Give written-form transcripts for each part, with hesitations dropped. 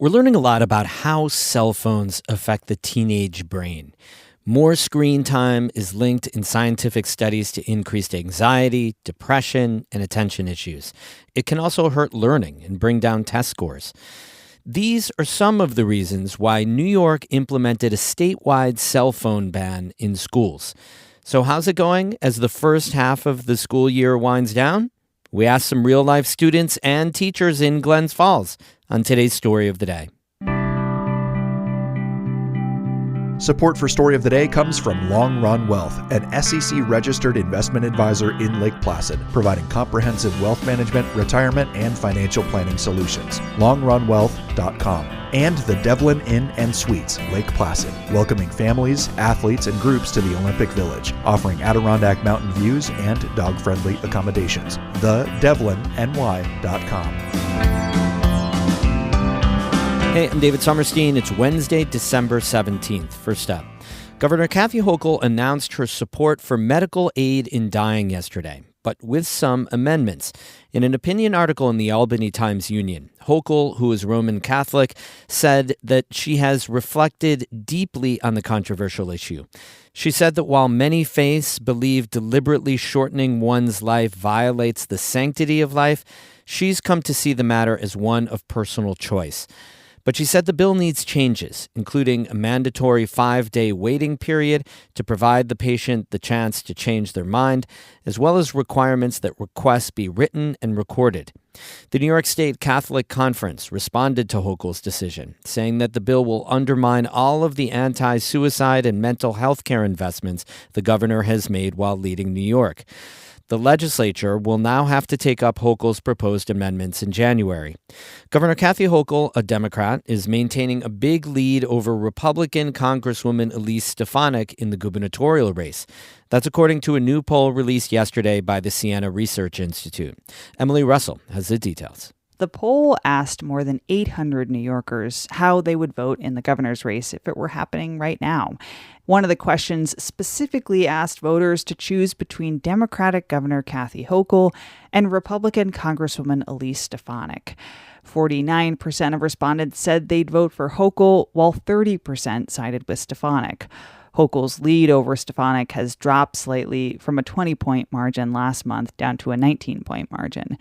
We're learning a lot about how cell phones affect the teenage brain. More screen time is linked in scientific studies to increased anxiety, depression, and attention issues. It can also hurt learning and bring down test scores. These are some of the reasons why New York implemented a statewide cell phone ban in schools. So how's it going as the first half of the school year winds down? We asked some real-life students and teachers in Glens Falls on today's Story of the Day. Support for Story of the Day comes from Long Run Wealth, an SEC-registered investment advisor in Lake Placid, providing comprehensive wealth management, retirement, and financial planning solutions. LongRunWealth.com. And the Devlin Inn and Suites, Lake Placid, welcoming families, athletes, and groups to the Olympic Village, offering Adirondack mountain views and dog-friendly accommodations. TheDevlinNY.com. Hey, I'm David Sommerstein. It's Wednesday, December 17th. First up, Governor Kathy Hochul announced her support for medical aid in dying yesterday, but with some amendments. In an opinion article in the Albany Times-Union, Hochul, who is Roman Catholic, said that she has reflected deeply on the controversial issue. She said that while many faiths believe deliberately shortening one's life violates the sanctity of life, she's come to see the matter as one of personal choice. But she said the bill needs changes, including a mandatory 5-day waiting period to provide the patient the chance to change their mind, as well as requirements that requests be written and recorded. The New York State Catholic Conference responded to Hochul's decision, saying that the bill will undermine all of the anti-suicide and mental health care investments the governor has made while leading New York. The legislature will now have to take up Hochul's proposed amendments in January. Governor Kathy Hochul, a Democrat, is maintaining a big lead over Republican Congresswoman Elise Stefanik in the gubernatorial race. That's according to a new poll released yesterday by the Siena Research Institute. Emily Russell has the details. The poll asked more than 800 New Yorkers how they would vote in the governor's race if it were happening right now. One of the questions specifically asked voters to choose between Democratic Governor Kathy Hochul and Republican Congresswoman Elise Stefanik. 49% of respondents said they'd vote for Hochul, while 30% sided with Stefanik. Hochul's lead over Stefanik has dropped slightly from a 20-point margin last month down to a 19-point margin.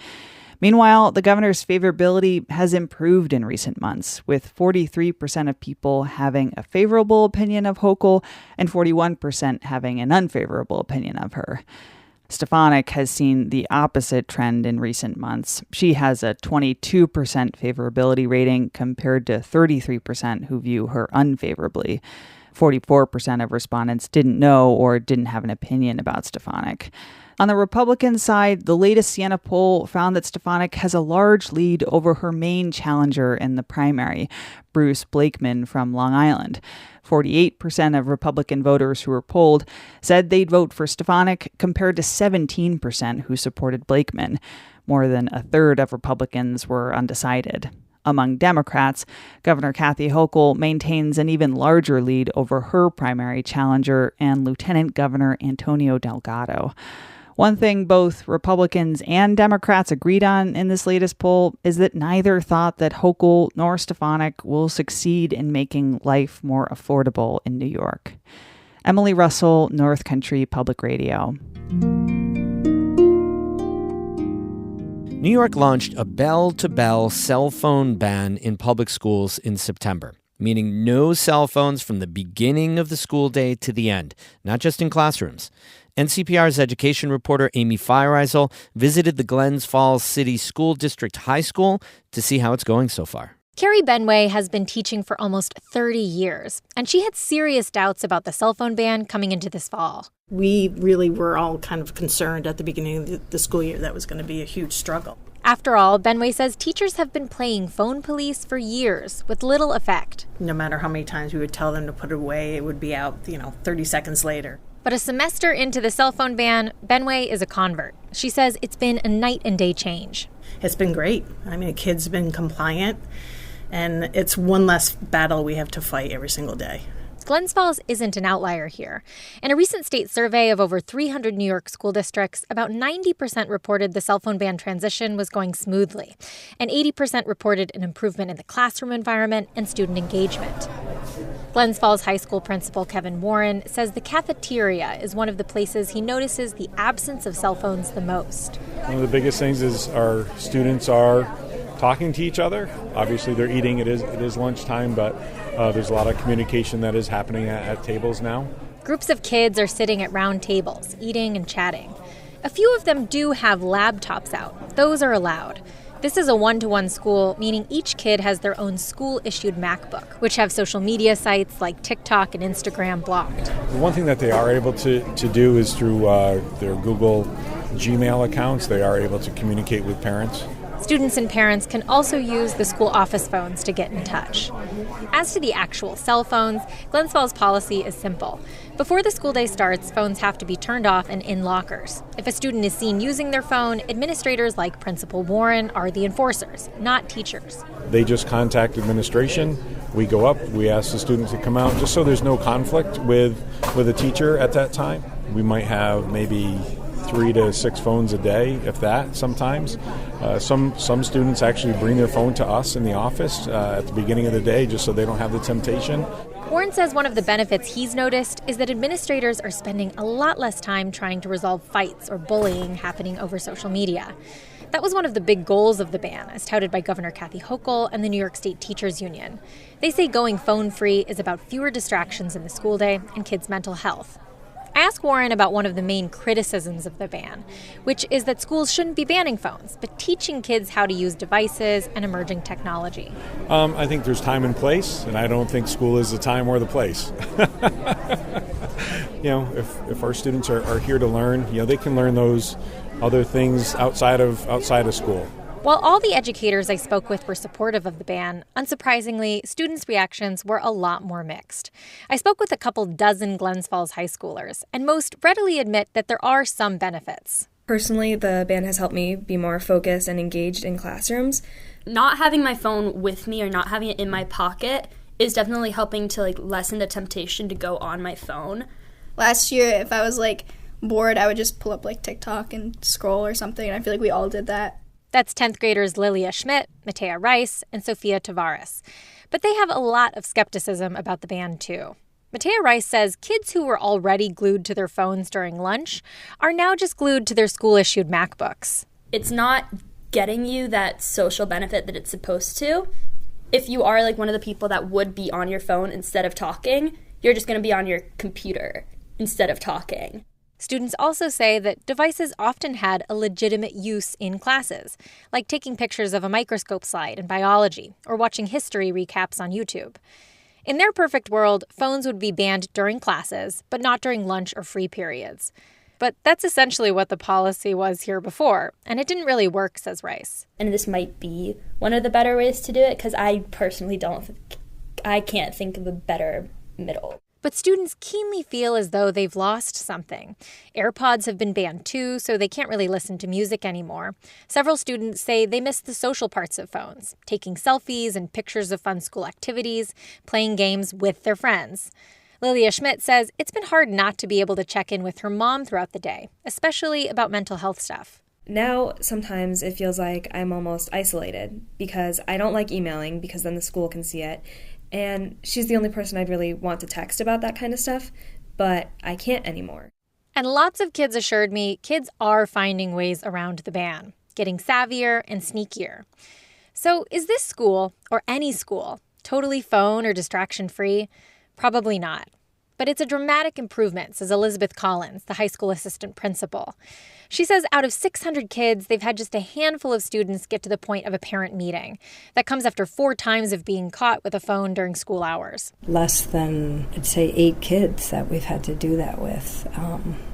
Meanwhile, the governor's favorability has improved in recent months, with 43% of people having a favorable opinion of Hochul and 41% having an unfavorable opinion of her. Stefanik has seen the opposite trend in recent months. She has a 22% favorability rating compared to 33% who view her unfavorably. 44% of respondents didn't know or didn't have an opinion about Stefanik. On the Republican side, the latest Siena poll found that Stefanik has a large lead over her main challenger in the primary, Bruce Blakeman from Long Island. 48% of Republican voters who were polled said they'd vote for Stefanik, compared to 17% who supported Blakeman. More than a third of Republicans were undecided. Among Democrats, Governor Kathy Hochul maintains an even larger lead over her primary challenger and Lieutenant Governor Antonio Delgado. One thing both Republicans and Democrats agreed on in this latest poll is that neither thought that Hochul nor Stefanik will succeed in making life more affordable in New York. Emily Russell, North Country Public Radio. New York launched a bell-to-bell cell phone ban in public schools in September, meaning no cell phones from the beginning of the school day to the end, not just in classrooms. NCPR's education reporter Amy Feiereisel visited the Glens Falls City School District High School to see how it's going so far. Carrie Benway has been teaching for almost 30 years, and she had serious doubts about the cell phone ban coming into this fall. We really were all kind of concerned at the beginning of the school year that was going to be a huge struggle. After all, Benway says teachers have been playing phone police for years with little effect. No matter how many times we would tell them to put it away, it would be out, 30 seconds later. But a semester into the cell phone ban, Benway is a convert. She says it's been a night and day change. It's been great. The kids have been compliant, and it's one less battle we have to fight every single day. Glens Falls isn't an outlier here. In a recent state survey of over 300 New York school districts, about 90% reported the cell phone ban transition was going smoothly, and 80% reported an improvement in the classroom environment and student engagement. Glens Falls High School principal Kevin Warren says the cafeteria is one of the places he notices the absence of cell phones the most. One of the biggest things is our students are talking to each other. Obviously, they're eating. It is lunchtime, but there's a lot of communication that is happening at tables now. Groups of kids are sitting at round tables, eating and chatting. A few of them do have laptops out. Those are allowed. This is a one-to-one school, meaning each kid has their own school-issued MacBook, which have social media sites like TikTok and Instagram blocked. The one thing that they are able to do is through their Google Gmail accounts, they are able to communicate with parents. Students and parents can also use the school office phones to get in touch. As to the actual cell phones, Glens Falls' policy is simple. Before the school day starts, phones have to be turned off and in lockers. If a student is seen using their phone, administrators like Principal Warren are the enforcers, not teachers. They just contact administration. We go up, we ask the students to come out, just so there's no conflict with a teacher at that time. We might have maybe 3 to 6 phones a day, if that, sometimes. Some students actually bring their phone to us in the office at the beginning of the day just so they don't have the temptation. Warren says one of the benefits he's noticed is that administrators are spending a lot less time trying to resolve fights or bullying happening over social media. That was one of the big goals of the ban, as touted by Governor Kathy Hochul and the New York State Teachers Union. They say going phone-free is about fewer distractions in the school day and kids' mental health. I asked Warren about one of the main criticisms of the ban, which is that schools shouldn't be banning phones, but teaching kids how to use devices and emerging technology. I think there's time and place, and I don't think school is the time or the place. If our students are here to learn, they can learn those other things outside of school. While all the educators I spoke with were supportive of the ban, unsurprisingly, students' reactions were a lot more mixed. I spoke with a couple dozen Glens Falls high schoolers, and most readily admit that there are some benefits. Personally, the ban has helped me be more focused and engaged in classrooms. Not having my phone with me or not having it in my pocket is definitely helping to lessen the temptation to go on my phone. Last year, if I was bored, I would just pull up TikTok and scroll or something, and I feel like we all did that. That's 10th graders Lilia Schmidt, Matea Rice, and Sophia Tavares. But they have a lot of skepticism about the ban, too. Matea Rice says kids who were already glued to their phones during lunch are now just glued to their school-issued MacBooks. It's not getting you that social benefit that it's supposed to. If you are one of the people that would be on your phone instead of talking, you're just going to be on your computer instead of talking. Students also say that devices often had a legitimate use in classes, like taking pictures of a microscope slide in biology or watching history recaps on YouTube. In their perfect world, phones would be banned during classes, but not during lunch or free periods. But that's essentially what the policy was here before, and it didn't really work, says Rice. And this might be one of the better ways to do it, because I personally I can't think of a better middle. But students keenly feel as though they've lost something. AirPods have been banned too, so they can't really listen to music anymore. Several students say they miss the social parts of phones, taking selfies and pictures of fun school activities, playing games with their friends. Lilia Schmidt says it's been hard not to be able to check in with her mom throughout the day, especially about mental health stuff. Now, sometimes it feels like I'm almost isolated because I don't like emailing because then the school can see it. And she's the only person I'd really want to text about that kind of stuff, but I can't anymore. And lots of kids assured me kids are finding ways around the ban, getting savvier and sneakier. So is this school, or any school, totally phone or distraction-free? Probably not. But it's a dramatic improvement, says Elizabeth Collins, the high school assistant principal. She says out of 600 kids, they've had just a handful of students get to the point of a parent meeting. That comes after 4 times of being caught with a phone during school hours. Less than, I'd say, 8 kids that we've had to do that with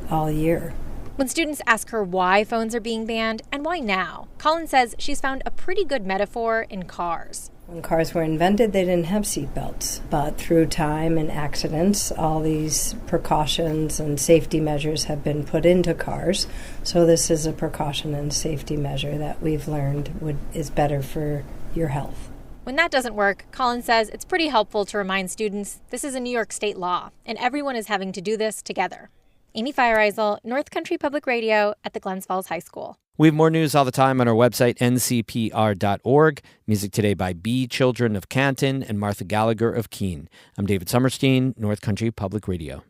all year. When students ask her why phones are being banned and why now, Collins says she's found a pretty good metaphor in cars. When cars were invented, they didn't have seatbelts. But through time and accidents, all these precautions and safety measures have been put into cars. So this is a precaution and safety measure that we've learned is better for your health. When that doesn't work, Collins says it's pretty helpful to remind students this is a New York state law, and everyone is having to do this together. Amy Feiereisel, North Country Public Radio at the Glens Falls High School. We have more news all the time on our website, ncpr.org. Music today by B. Children of Canton and Martha Gallagher of Keene. I'm David Summerstein, North Country Public Radio.